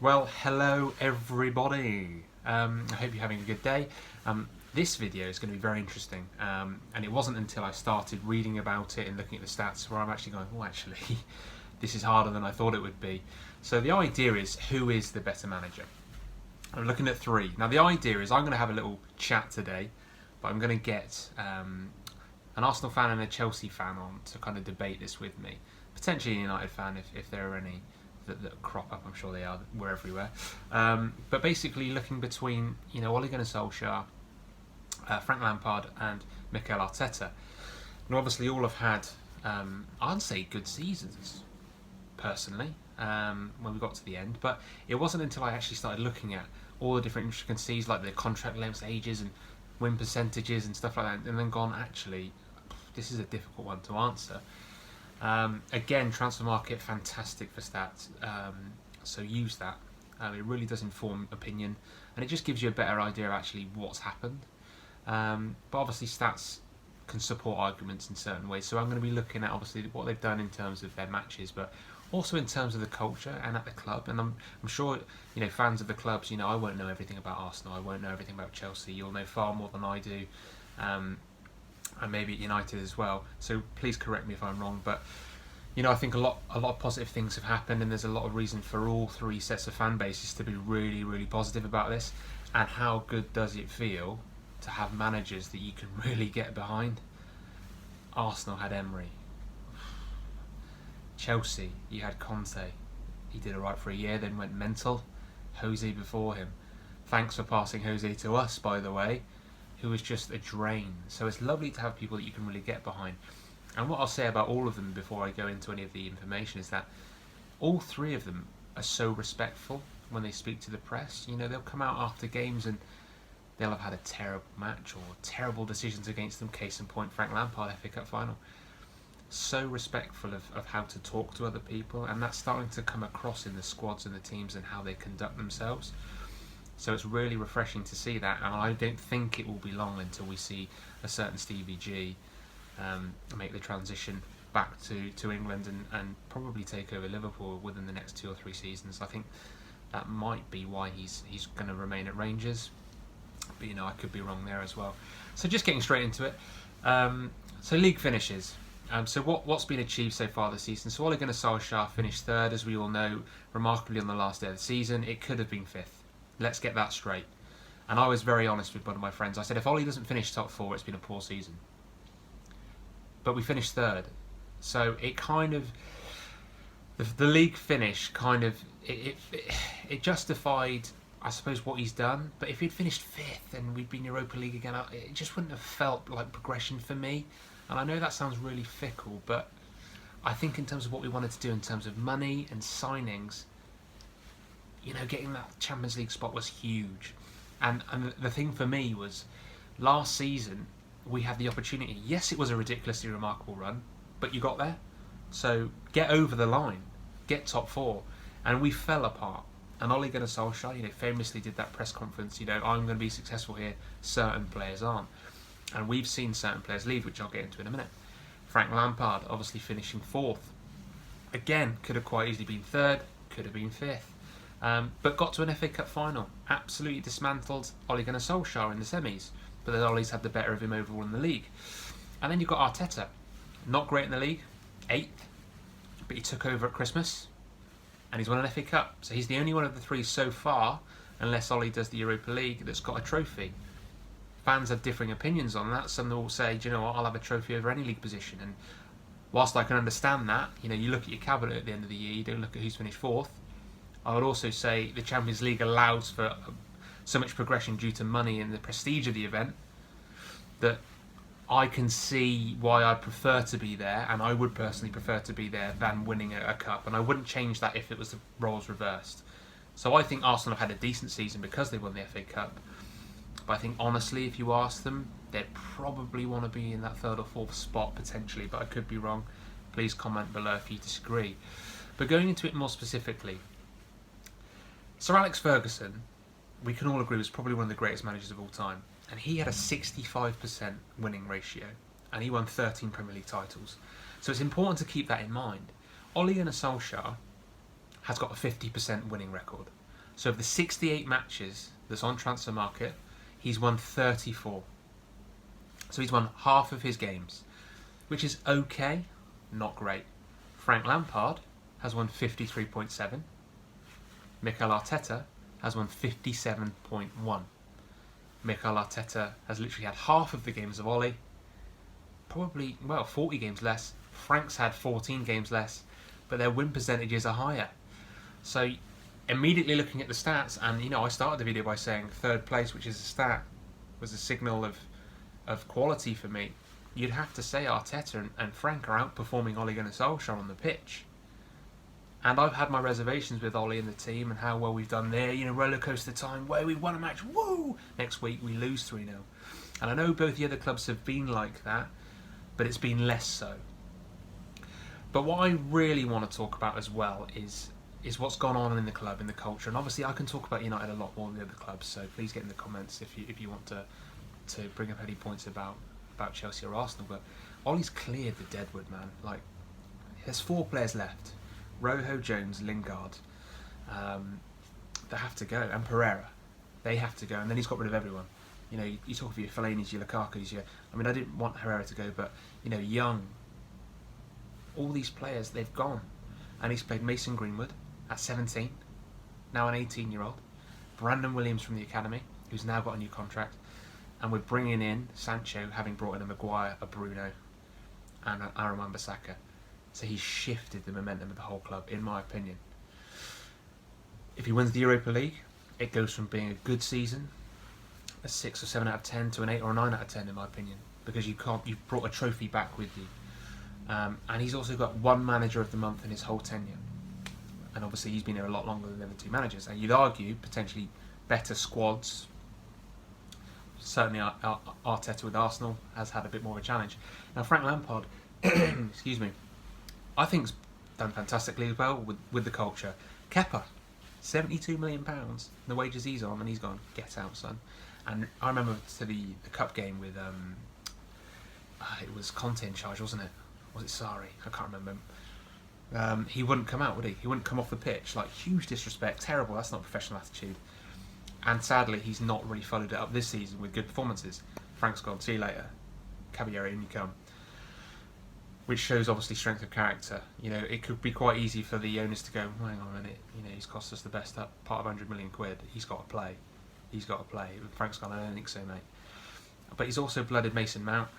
Well, hello everybody. I hope you're having a good day. This video is going to be very interesting, and it wasn't until I started reading about it and looking at the stats where I'm actually going, oh, actually, this is harder than I thought it would be. So the idea is, who is the better manager? I'm looking at three. Now the idea is I'm going to have a little chat today, but I'm going to get an Arsenal fan and a Chelsea fan on to kind of debate this with me. Potentially a United fan if there are any that crop up. I'm sure they are. We're everywhere. But basically looking between, Ole Gunnar Solskjaer, Frank Lampard and Mikel Arteta. And obviously all have had, I'd say, good seasons, personally, when we got to the end. But it wasn't until I actually started looking at all the different intricacies, like the contract lengths, ages and win percentages and stuff like that, and then gone, actually, this is a difficult one to answer. Again, transfer market, fantastic for stats, so use that. It really does inform opinion, and it just gives you a better idea of actually what's happened. But obviously stats can support arguments in certain ways, so I'm going to be looking at obviously what they've done in terms of their matches, but also in terms of the culture and at the club. And I'm sure fans of the clubs, I won't know everything about Arsenal, I won't know everything about Chelsea, you'll know far more than I do, and maybe at United as well, so please correct me if I'm wrong. But I think a lot of positive things have happened, and there's a lot of reason for all three sets of fan bases to be really, really positive about this. And how good does it feel to have managers that you can really get behind? Arsenal had Emery. Chelsea, you had Conte. He did alright for a year, then went mental. Jose before him. Thanks for passing Jose to us, by the way, who was just a drain. So it's lovely to have people that you can really get behind. And what I'll say about all of them before I go into any of the information is that all three of them are so respectful when they speak to the press. They'll come out after games and they'll have had a terrible match or terrible decisions against them. Case in point, Frank Lampard, FA Cup final. So respectful of how to talk to other people, and that's starting to come across in the squads and the teams and how they conduct themselves. So it's really refreshing to see that, and I don't think it will be long until we see a certain Stevie G make the transition back to England and probably take over Liverpool within the next 2 or 3 seasons. I think that might be why he's going to remain at Rangers, but I could be wrong there as well. So just getting straight into it. So league finishes. So what's been achieved so far this season? So Ole Gunnar Solskjaer finished third, as we all know, remarkably on the last day of the season. It could have been fifth. Let's get that straight. And I was very honest with one of my friends. I said, if Ole doesn't finish top 4, it's been a poor season. But we finished third. So it kind of, the league finish kind of, it justified, I suppose, what he's done. But if he'd finished fifth and we'd been Europa League again, it just wouldn't have felt like progression for me. And I know that sounds really fickle, but I think in terms of what we wanted to do in terms of money and signings, getting that Champions League spot was huge. And the thing for me was, last season, we had the opportunity. Yes, it was a ridiculously remarkable run, but you got there. So get over the line, get top 4. And we fell apart. And Ole Gunnar Solskjaer, famously did that press conference, I'm going to be successful here, certain players aren't. And we've seen certain players leave, which I'll get into in a minute. Frank Lampard, obviously finishing 4th. Again, could have quite easily been 3rd, could have been 5th. But got to an FA Cup final. Absolutely dismantled Ole Gunnar Solskjaer in the semis. But then Ole's had the better of him overall in the league. And then you've got Arteta. Not great in the league, 8th. But he took over at Christmas. And he's won an FA Cup. So he's the only one of the 3 so far, unless Ole does the Europa League, that's got a trophy. Fans have differing opinions on that. Some will say, do you know what, I'll have a trophy over any league position. And whilst I can understand that, you look at your cabinet at the end of the year, you don't look at who's finished 4th. I would also say the Champions League allows for so much progression due to money and the prestige of the event that I can see why I'd prefer to be there, and I would personally prefer to be there than winning a cup, and I wouldn't change that if it was the roles reversed. So I think Arsenal have had a decent season because they won the FA Cup. But I think honestly, if you ask them, they'd probably want to be in that 3rd or 4th spot potentially, but I could be wrong. Please comment below if you disagree. But going into it more specifically, Sir Alex Ferguson, we can all agree, was probably one of the greatest managers of all time. And he had a 65% winning ratio. And he won 13 Premier League titles. So it's important to keep that in mind. Ole Gunnar Solskjaer has got a 50% winning record. So of the 68 matches that's on transfer market, he's won 34. So he's won half of his games, which is okay, not great. Frank Lampard has won 53.7. Mikel Arteta has won 57.1. Mikel Arteta has literally had half of the games of Ole. Probably, 40 games less. Frank's had 14 games less, but their win percentages are higher. So immediately looking at the stats, and I started the video by saying third place, which is a stat, was a signal of quality for me. You'd have to say Arteta and Frank are outperforming Ole Gunnar Solskjaer on the pitch. And I've had my reservations with Ole and the team and how well we've done there. Roller coaster time where we've won a match, woo! Next week we lose 3-0. And I know both the other clubs have been like that, but it's been less so. But what I really want to talk about as well is what's gone on in the club, in the culture. And obviously I can talk about United a lot more than the other clubs, so please get in the comments if you want to bring up any points about Chelsea or Arsenal. But Ole's cleared the deadwood, man. Like, there's 4 players left. Rojo, Jones, Lingard, they have to go, and Pereira, they have to go, and then he's got rid of everyone. You talk of your Fellaini's, your Lukaku's, I didn't want Herrera to go, but Young, all these players, they've gone, and he's played Mason Greenwood at 17, now an 18-year-old, Brandon Williams from the academy, who's now got a new contract, and we're bringing in Sancho, having brought in a Maguire, a Bruno, and an Aaron Wan-Bissaka. So he's shifted the momentum of the whole club, in my opinion. If he wins the Europa League, it goes from being a good season, a 6 or 7 out of 10, to an 8 or a 9 out of 10, in my opinion, because you've brought a trophy back with you. And he's also got one manager of the month in his whole tenure. And obviously he's been here a lot longer than the other 2 managers. And you'd argue potentially better squads. Certainly Arteta with Arsenal has had a bit more of a challenge. Now Frank Lampard, excuse me, I think he's done fantastically as well with the culture. Kepa, £72 million, the wages he's on, and he's gone, get out, son. And I remember to the cup game with, it was Conte in charge, wasn't it? Was it Sarri? I can't remember. He wouldn't come out, would he? He wouldn't come off the pitch. Like, huge disrespect, terrible, that's not professional attitude. And sadly, he's not really followed it up this season with good performances. Frank's gone, see you later. Caballero, in you come. Which shows obviously strength of character. It could be quite easy for the owners to go, hang on a minute, he's cost us the best part of 100 million quid. He's got to play. Frank's gone, I don't think so, mate. But he's also blooded Mason Mount,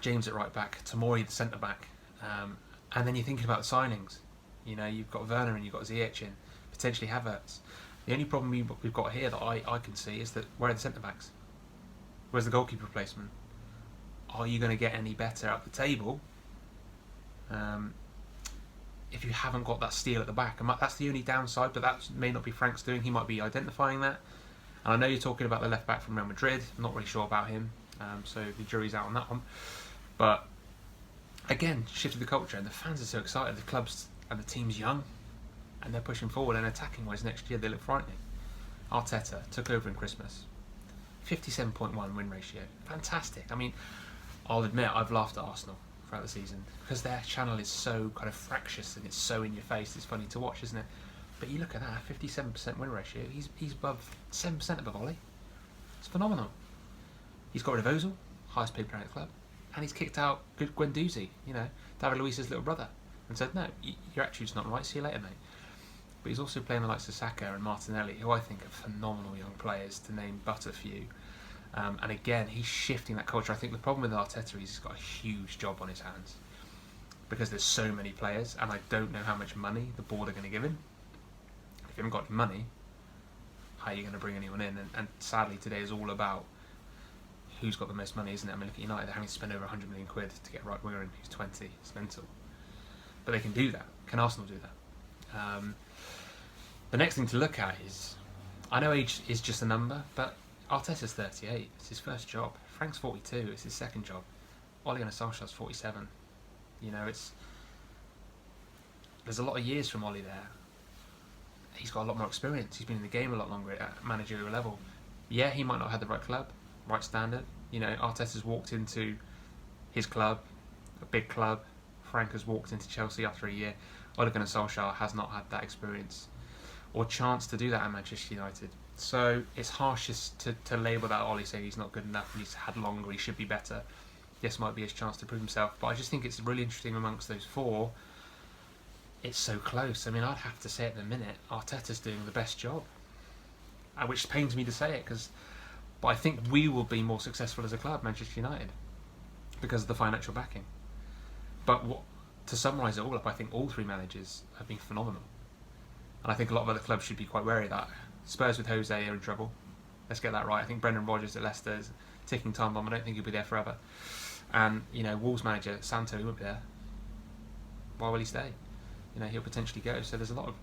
James at right back, Tomori the centre back, and then you're thinking about the signings. You've got Werner and you've got Ziyech in, potentially Havertz. The only problem we've got here that I can see is that where are the centre backs? Where's the goalkeeper replacement? Are you going to get any better up the table? If you haven't got that steel at the back, and that's the only downside, but that may not be Frank's doing. He might be identifying that. And I know you're talking about the left back from Real Madrid. I'm not really sure about him, so the jury's out on that one. But again, shifted the culture, and the fans are so excited. The clubs and the team's young, and they're pushing forward. And attacking wise, next year they look frightening. Arteta took over in Christmas, 57.1 win ratio, fantastic. I'll admit I've laughed at Arsenal throughout the season because their channel is so kind of fractious and it's so in your face. It's funny to watch, isn't it? But you look at that, 57% win ratio. He's above 7% above Ole. It's phenomenal. He's got rid of Ozil, highest paid player at the club, and he's kicked out good Guendouzi, David Luiz's little brother, and said, no, your attitude's not right. See you later, mate. But he's also playing the likes of Saka and Martinelli, who I think are phenomenal young players, to name but a few. And again, he's shifting that culture. I think the problem with Arteta is he's got a huge job on his hands because there's so many players, and I don't know how much money the board are going to give him. If you haven't got any money, how are you going to bring anyone in? And sadly, today is all about who's got the most money, isn't it? Look at United, they're having to spend over 100 million quid to get a right winger in who's 20. It's mental. But they can do that. Can Arsenal do that? The next thing to look at is, I know age is just a number, but Arteta's 38. It's his first job. Frank's 42. It's his second job. Ole Gunnar Solskjaer's 47. There's a lot of years from Ole there. He's got a lot more experience. He's been in the game a lot longer at managerial level. Yeah, he might not have had the right club, right standard. Arteta's walked into his club, a big club. Frank has walked into Chelsea after a year. Ole Gunnar Solskjaer has not had that experience. or chance to do that at Manchester United. So it's harsh to label that Ole, saying he's not good enough and he's had longer, he should be better. This might be his chance to prove himself, but I just think it's really interesting amongst those four. It's so close. I mean, I'd have to say at the minute, Arteta's doing the best job, which pains me to say it, but I think we will be more successful as a club, Manchester United, because of the financial backing. But to summarise it all up, I think all three managers have been phenomenal. And I think a lot of other clubs should be quite wary of that. Spurs with Jose are in trouble. Let's get that right. I think Brendan Rodgers at Leicester is a ticking time bomb. I don't think he'll be there forever. And, Wolves manager, Santo, he won't be there. Why will he stay? He'll potentially go. So there's a lot of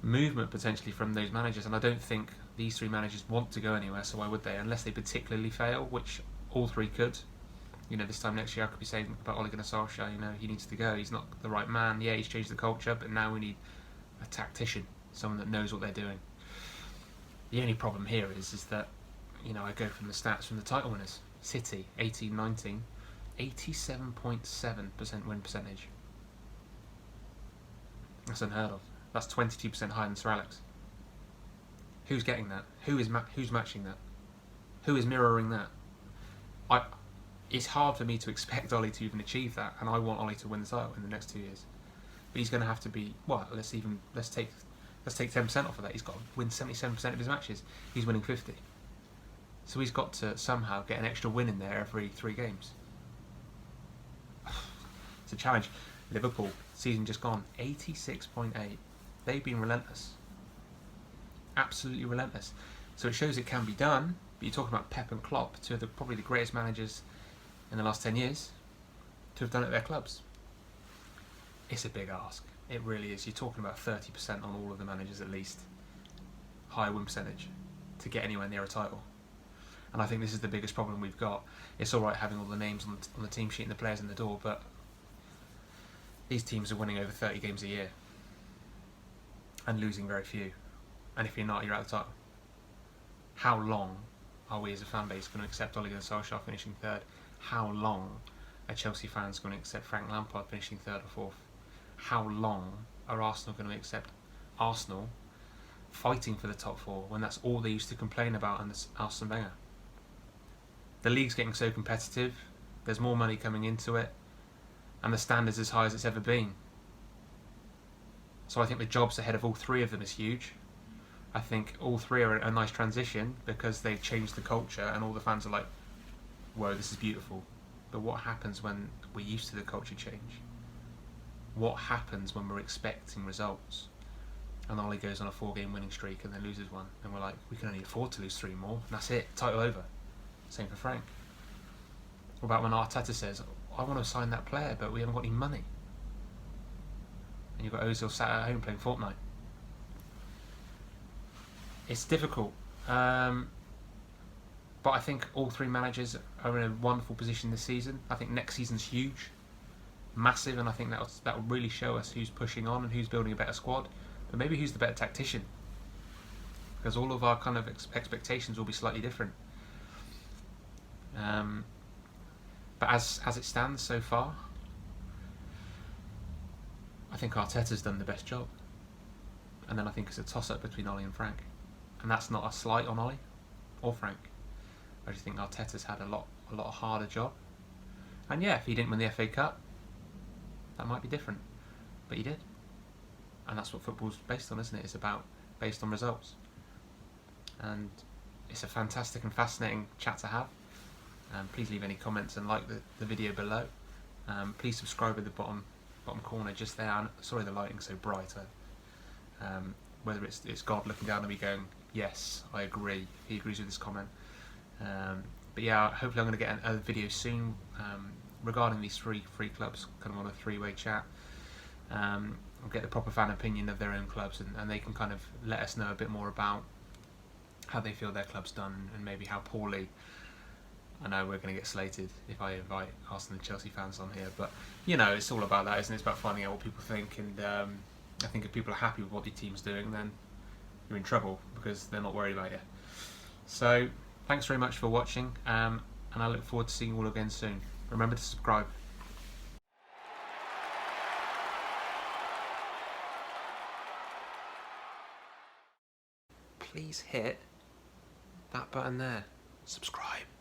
movement potentially from those managers. And I don't think these three managers want to go anywhere, so why would they? Unless they particularly fail, which all three could. This time next year I could be saying about Ole Gunnar Solskjaer, he needs to go. He's not the right man. Yeah, he's changed the culture, but now we need a tactician, someone that knows what they're doing. The only problem here is that, I go from the stats from the title winners. City, 18-19, 87.7% win percentage. That's unheard of. That's 22% higher than Sir Alex. Who's getting that? Who's matching that? Who is mirroring that? It's hard for me to expect Ole to even achieve that, and I want Ole to win the title in the next 2 years. But he's going to have to be let's take 10% off of that. He's got to win 77% of his matches. He's winning 50. So he's got to somehow get an extra win in there every 3 games. It's a challenge. Liverpool, season just gone, 86.8. They've been relentless. Absolutely relentless. So it shows it can be done. But you're talking about Pep and Klopp, two of probably the greatest managers in the last 10 years to have done it at their clubs. It's a big ask. It really is. You're talking about 30% on all of the managers at least. Higher win percentage to get anywhere near a title. And I think this is the biggest problem we've got. It's alright having all the names on the team sheet and the players in the door, but these teams are winning over 30 games a year and losing very few. And if you're not, you're out of the title. How long are we as a fan base going to accept Ole Gunnar Solskjaer finishing third? How long are Chelsea fans going to accept Frank Lampard finishing third or fourth? How long are Arsenal going to accept Arsenal fighting for the top 4 when that's all they used to complain about under Arsene Wenger? The league's getting so competitive, there's more money coming into it, and the standard's as high as it's ever been. So I think the jobs ahead of all three of them is huge. I think all three are a nice transition because they've changed the culture and all the fans are like, whoa, this is beautiful. But what happens when we're used to the culture change? What happens when we're expecting results? And Ole goes on a 4-game winning streak and then loses one. And we're like, we can only afford to lose 3 more. And that's it, title over. Same for Frank. What about when Arteta says, I want to sign that player, but we haven't got any money? And you've got Ozil sat at home playing Fortnite. It's difficult. But I think all three managers are in a wonderful position this season. I think next season's huge, massive, and I think that will really show us who's pushing on and who's building a better squad, but maybe who's the better tactician, because all of our kind of expectations will be slightly different. But as it stands so far, I think Arteta's done the best job, and then I think it's a toss-up between Ole and Frank, and that's not a slight on Ole or Frank. I just think Arteta's had a lot harder job. And yeah, if he didn't win the FA Cup, that might be different. But he did. And that's what football's based on, isn't it? It's based on results. And it's a fantastic and fascinating chat to have. Please leave any comments and like the video below. Please subscribe at the bottom corner just there. And sorry the lighting's so bright. Whether it's God looking down at me going, yes, I agree. He agrees with this comment. But yeah, hopefully I'm going to get another video soon regarding these three clubs, kind of on a 3-way chat. I'll get the proper fan opinion of their own clubs, and they can kind of let us know a bit more about how they feel their club's done and maybe how poorly. I know we're going to get slated if I invite Arsenal and Chelsea fans on here, but it's all about that, isn't it? It's about finding out what people think, and I think if people are happy with what the team's doing, then you're in trouble because they're not worried about you. So thanks very much for watching, and I look forward to seeing you all again soon. Remember to subscribe. please hit that button there. Subscribe.